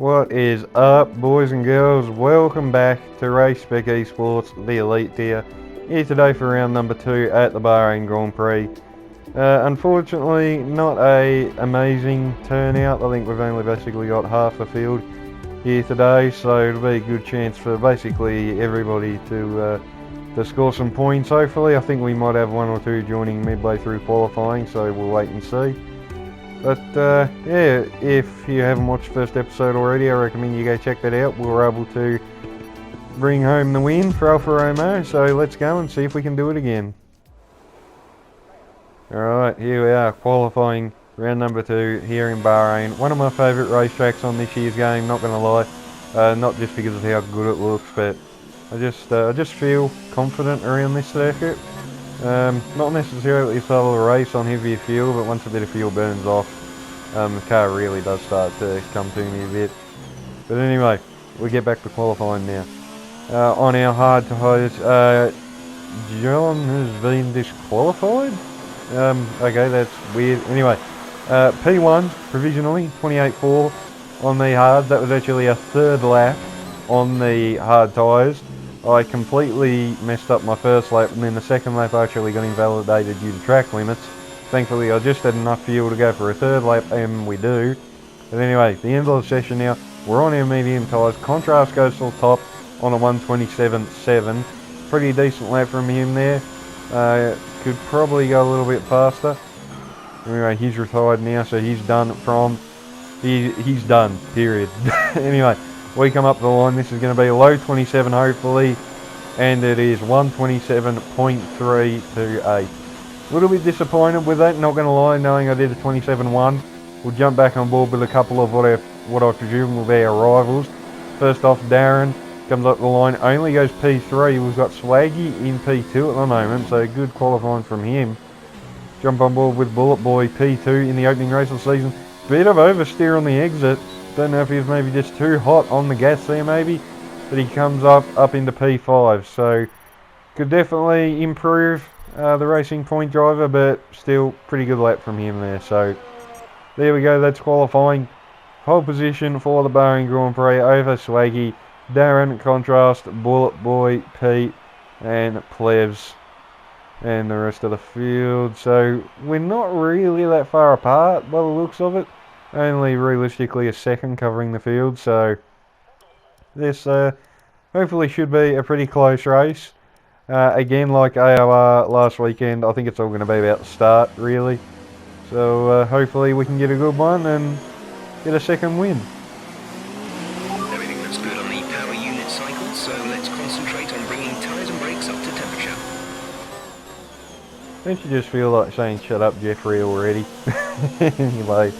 What is up, boys and girls? Welcome back to Spec Esports, the Elite tier. Here today for round number 2 at the Bahrain Grand Prix. Unfortunately, not a amazing turnout. I think we've only basically got half the field here today, so it'll be a good chance for basically everybody to score some points. Hopefully, I think we might have one or two joining midway through qualifying, so we'll wait and see. But yeah, if you haven't watched the first episode already, I recommend you go check that out. We were able to bring home the win for Alfa Romeo, so let's go and see if we can do it again. Alright, here we are, qualifying round number 2 here in Bahrain. One of my favourite racetracks on this year's game, not going to lie. Not just because of how good it looks, but I just feel confident around this circuit. Not necessarily to start a race on heavier fuel, but once a bit of fuel burns off, the car really does start to come to me a bit. But anyway, we get back to qualifying now. On our hard tyres, John has been disqualified? Okay, that's weird. Anyway, P1 provisionally, 28.4 on the hard. That was actually a third lap on the hard tyres. I completely messed up my first lap, and then the second lap actually got invalidated due to track limits. Thankfully I just had enough fuel to go for a third lap, and we do. But anyway, the end of the session now, we're on our medium tyres. Contrast goes to the top on a 127.7. Pretty decent lap from him there. Could probably go a little bit faster. Anyway, he's retired now, so he's done from... He's done, period. Anyway. We come up the line, this is going to be a low 27 hopefully, and it is 127.328. A little bit disappointed with that, not going to lie, knowing I did a 27.1. We'll jump back on board with a couple of what I presume will be our rivals. First off, Darren comes up the line, only goes P3. We've got Swaggy in P2 at the moment, so good qualifying from him. Jump on board with Bullet Boy P2 in the opening race of the season. Bit of oversteer on the exit. Don't know if he was maybe just too hot on the gas there maybe, but he comes up into P5, so could definitely improve the racing point driver, but still pretty good lap from him there. So there we go, that's qualifying. Pole position for the Bahrain Grand Prix over Swaggy, Darren, Contrast, Bullet Boy, Pete and Plevs and the rest of the field. So we're not really that far apart by the looks of it. Only realistically a second covering the field, so this hopefully should be a pretty close race. Again, like AOR last weekend, I think it's all going to be about the start, really. So hopefully we can get a good one and get a second win. Everything looks good on the power unit cycle, so let's concentrate on bringing tyres and brakes up to temperature. Don't you just feel like saying, shut up Jeffrey already? Anyway.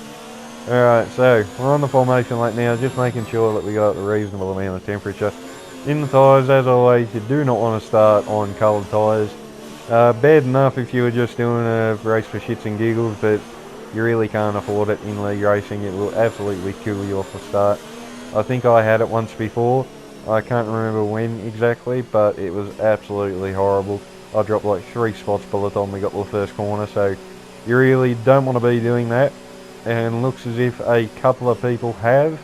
Alright, so we're on the formation lap now, just making sure that we got a reasonable amount of temperature. In the tyres, as always, you do not want to start on coloured tyres. Bad enough if you were just doing a race for shits and giggles, but you really can't afford it in league racing. It will absolutely kill you off the start. I think I had it once before. I can't remember when exactly, but it was absolutely horrible. I dropped like 3 spots by the time we got to the first corner, so you really don't want to be doing that. And looks as if a couple of people have.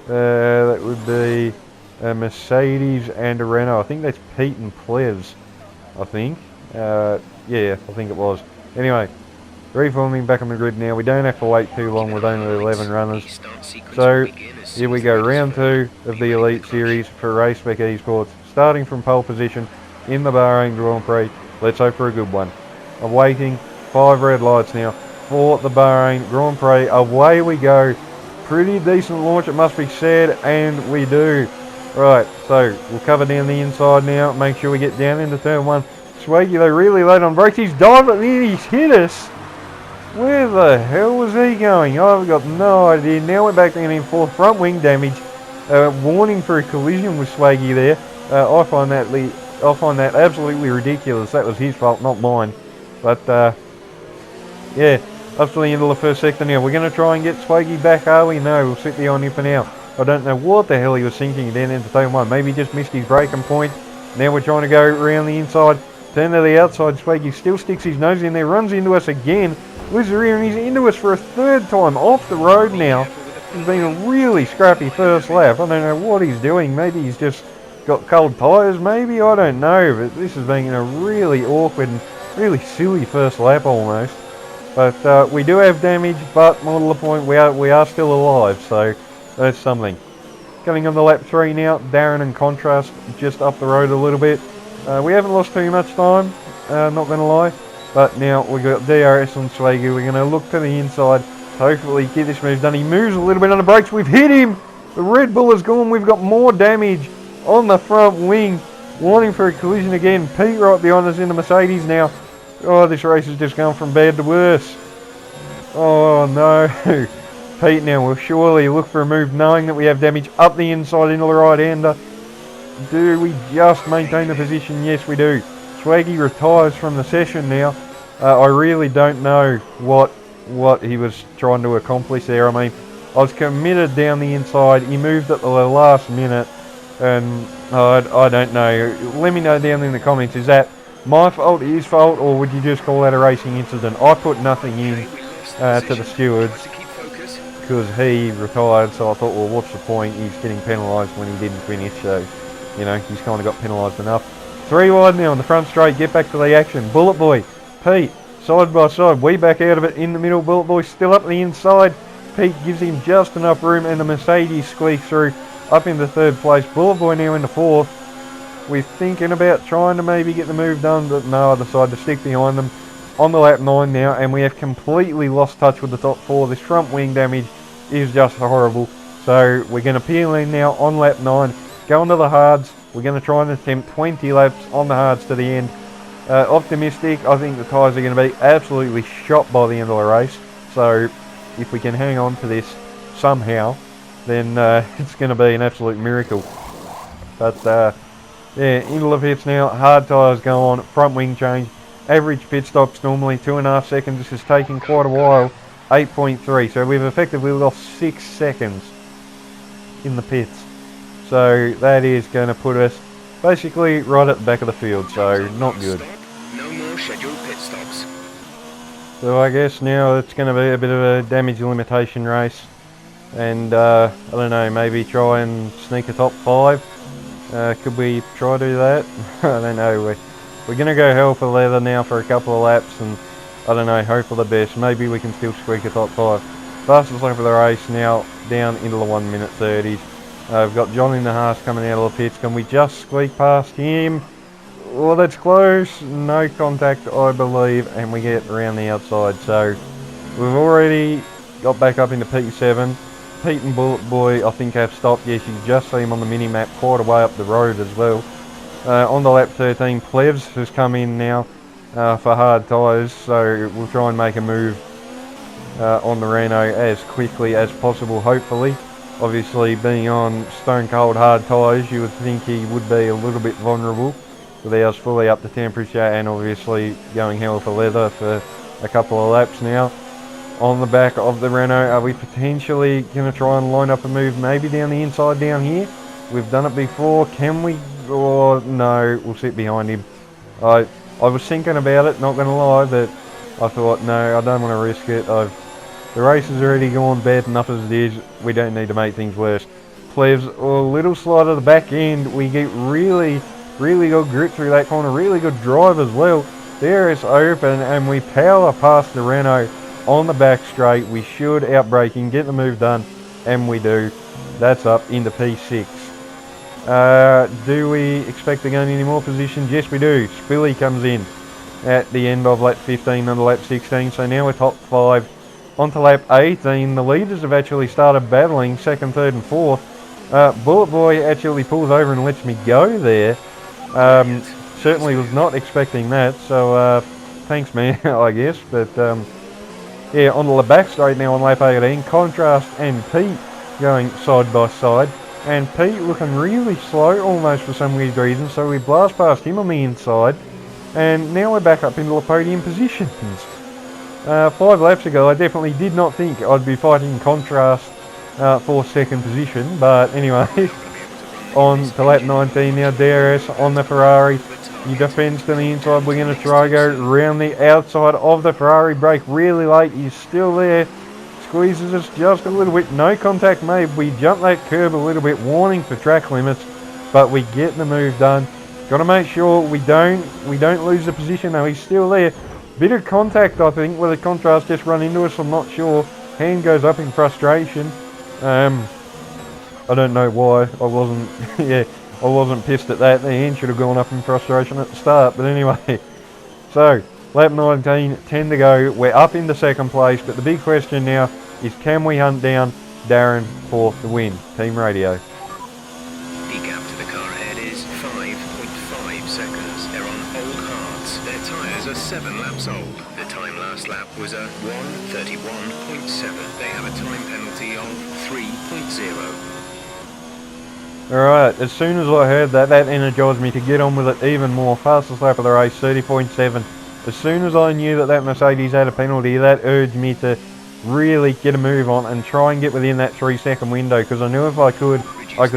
That would be a Mercedes and a Renault. I think that's Pete and Plevs, I think. Yeah, I think it was. Anyway, reforming back on the grid now. We don't have to wait too long with only 11 runners. So, here we go, round 2 of the Elite Series for Spec Esports. Starting from pole position in the Bahrain Grand Prix. Let's hope for a good one. I'm waiting, 5 red lights now for the Bahrain Grand Prix. Away we go. Pretty decent launch, it must be said, and we do. Right, so we'll cover down the inside now. Make sure we get down into turn 1. Swaggy, they really late on brakes. He's diving in, he's hit us. Where the hell was he going? I've got no idea. Now we're back down in 4th. Front wing damage. Warning for a collision with Swaggy there. I find that absolutely ridiculous. That was his fault, not mine. But yeah, up to the end of the first sector now. We're going to try and get Swaggy back, are we? No, we'll sit behind him for now. I don't know what the hell he was thinking down into turn 1. Maybe he just missed his braking point. Now we're trying to go around the inside. Turn to the outside. Swaggy still sticks his nose in there. Runs into us again. Loses the rear and he's into us for a 3rd time. Off the road now. It's been a really scrappy first lap. I don't know what he's doing. Maybe he's just got cold tyres, maybe, I don't know. But this has been a really awkward and really silly first lap almost. But we do have damage, but more to the point, we are still alive, so that's something. Coming on the lap 3 now, Darren and Contrast just up the road a little bit. We haven't lost too much time, not going to lie. But now we've got DRS on Swaggy. We're going to look to the inside, hopefully get this move done. He moves a little bit on the brakes. We've hit him. The Red Bull has gone. We've got more damage on the front wing. Warning for a collision again. Pete right behind us in the Mercedes now. Oh, this race has just gone from bad to worse. Oh no. Pete now will surely look for a move knowing that we have damage up the inside into the right-hander. Do we just maintain the position? Yes, we do. Swaggy retires from the session now. I really don't know what he was trying to accomplish there. I mean, I was committed down the inside. He moved at the last minute. And I don't know. Let me know down in the comments. Is that my fault, his fault, or would you just call that a racing incident? I put nothing in to the stewards because he retired, so I thought, well, what's the point? He's getting penalised when he didn't finish, so, you know, he's kind of got penalised enough. 3 wide now on the front straight, get back to the action. Bullet Boy, Pete, side by side, we back out of it in the middle. Bullet Boy still up the inside. Pete gives him just enough room, and the Mercedes squeaks through up into 3rd place. Bullet Boy now into 4th. We're thinking about trying to maybe get the move done, but no, I decided to stick behind them on the lap 9 now, and we have completely lost touch with the top 4. This front wing damage is just horrible. So we're going to peel in now on lap 9, go onto the hards. We're going to try and attempt 20 laps on the hards to the end. Optimistic, I think the tyres are going to be absolutely shot by the end of the race. So if we can hang on to this somehow, then it's going to be an absolute miracle. But yeah, into the pits now, hard tyres go on, front wing change. Average pit stops normally 2.5 seconds. This is taking quite a while, 8.3. So we've effectively lost 6 seconds in the pits. So that is going to put us basically right at the back of the field, so not good. No more scheduled pit stops. So I guess now it's going to be a bit of a damage limitation race. And I don't know, maybe try and sneak a top 5. Could we try to do that? I don't know. We're going to go hell for leather now for a couple of laps, and I don't know, hope for the best. Maybe we can still squeak a top 5. Fastest lap of the race now, down into the 1 minute 30s. We've got John in the Haas coming out of the pits. Can we just squeak past him? Well, that's close. No contact, I believe, and we get around the outside. So we've already got back up into P7. Pete and Bullet Boy, I think, have stopped. Yes, you can just see them on the mini-map quite a way up the road as well. On the lap 13, Plevs has come in now for hard tyres, so we'll try and make a move on the Renault as quickly as possible, hopefully. Obviously, being on stone-cold hard tyres, you would think he would be a little bit vulnerable with ours fully up to temperature, and obviously going hell for leather for a couple of laps now. On the back of the Renault, are we potentially going to try and line up a move maybe down the inside down here? We've done it before. Can we? Oh, no, we'll sit behind him. I was thinking about it, not going to lie, but I thought, no, I don't want to risk it. The race has already gone bad enough as it is. We don't need to make things worse. Plevs, a little slide at the back end. We get really good grip through that corner. Really good drive as well. There it's open, and we power past the Renault on the back straight. We should outbrake him, get the move done, and we do. That's up into P6. Do we expect to gain any more positions? Yes, we do. Spilly comes in at the end of lap 15 and lap 16, so now we're top 5. On to lap 18, the leaders have actually started battling, 2nd, 3rd and 4th. Bullet Boy actually pulls over and lets me go there. Certainly was not expecting that, so thanks man, I guess. But yeah, onto the back straight now on lap 18, Contrast and Pete going side by side. And Pete looking really slow almost for some weird reason, so we blast past him on the inside. And now we're back up into the podium positions. 5 laps ago, I definitely did not think I'd be fighting Contrast for 2nd position. But anyway, on to lap 19 now, DRS on the Ferrari. He defends to the inside. We're going to try go round the outside of the Ferrari. Brake really late. He's still there. squeezes us just a little bit. No contact made. We jump that curb a little bit, warning for track limits, but we get the move done. Got to make sure we don't lose the position though. He's still there. Bit of contact, I think, where the contrast just run into us. I'm not sure. Hand goes up in frustration. I don't know why. I wasn't. Yeah, I wasn't pissed at that. The hand should have gone up in frustration at the start. But anyway, so lap 19, 10 to go. We're up into second place. But the big question now is, can we hunt down Darren for the win? Team Radio. The gap to the car ahead is 5.5 seconds. They're on old hards. Their tyres are 7 laps old. The time last lap was a 1:31.7. They have a time penalty of 3.0. Alright, as soon as I heard that, that energised me to get on with it even more. Fastest lap of the race, 30.7. As soon as I knew that that Mercedes had a penalty, that urged me to really get a move on and try and get within that 3-second window, because I knew if I could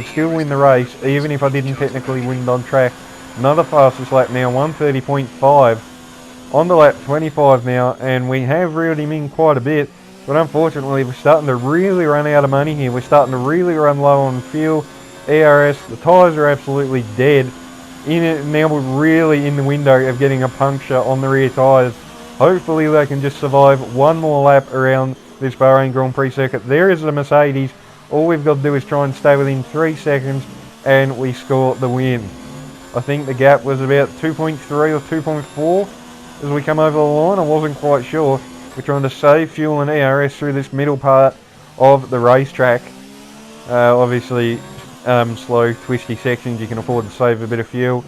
still win the race, even if I didn't technically win on track. Another fastest lap now, 1:30.5. On to lap 25 now, and we have reeled him in quite a bit, but unfortunately we're starting to really run out of money here. We're starting to really run low on fuel. ERS, the tyres are absolutely dead. In it now, we're really in the window of getting a puncture on the rear tyres. Hopefully they can just survive one more lap around this Bahrain Grand Prix circuit. There is the Mercedes. All we've got to do is try and stay within 3 seconds and we score the win. I think the gap was about 2.3 or 2.4 as we come over the line. I wasn't quite sure. We're trying to save fuel and ERS through this middle part of the racetrack. Obviously, slow, twisty sections, you can afford to save a bit of fuel.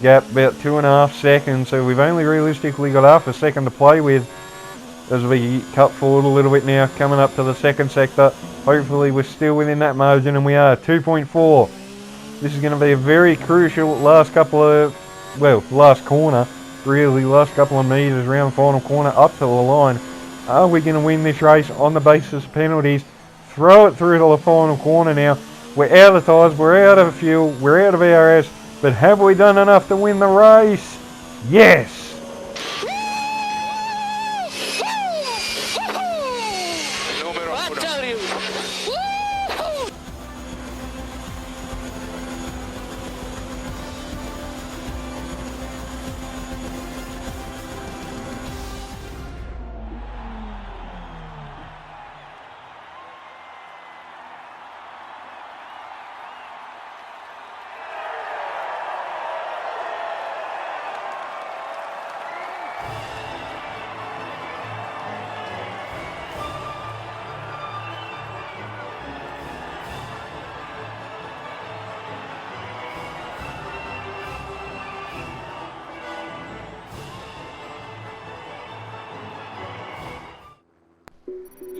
Gap about 2.5 seconds, so we've only realistically got half a second to play with as we cut forward a little bit now, coming up to the second sector. Hopefully we're still within that margin, and we are. 2.4. This is going to be a very crucial last couple of, well, last corner, really, last couple of metres around the final corner up to the line. Are we going to win this race on the basis of penalties? Throw it through to the final corner now. We're out of tyres, we're out of fuel, we're out of ERS, but have we done enough to win the race? Yes!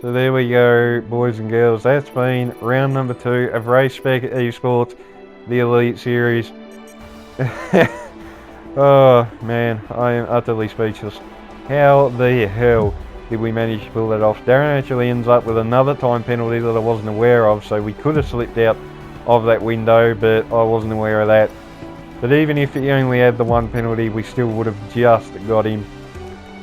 So there we go, boys and girls. That's been round number 2 of RaceSpec Esports, the Elite Series. Oh man, I am utterly speechless. How the hell did we manage to pull that off? Darren actually ends up with another time penalty that I wasn't aware of, so we could have slipped out of that window, but I wasn't aware of that. But even if he only had the one penalty, we still would have just got him.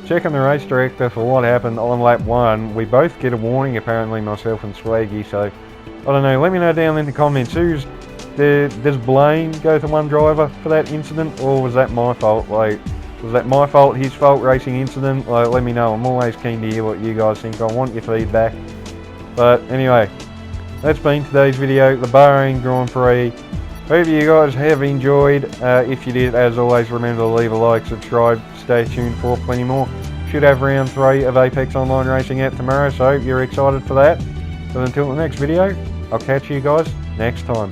Checking the race director for what happened on lap 1. We both get a warning, apparently, myself and Swaggy, so I don't know. Let me know down in the comments. Does blame go to one driver for that incident, or was that my fault? Like, was that my fault, his fault, racing incident? Like, let me know. I'm always keen to hear what you guys think. I want your feedback. But anyway, that's been today's video, the Bahrain Grand Prix. Hope you guys have enjoyed. If you did, as always, remember to leave a like, subscribe, stay tuned for plenty more. Should have round 3 of Apex Online Racing out tomorrow, so you're excited for that. But until the next video, I'll catch you guys next time.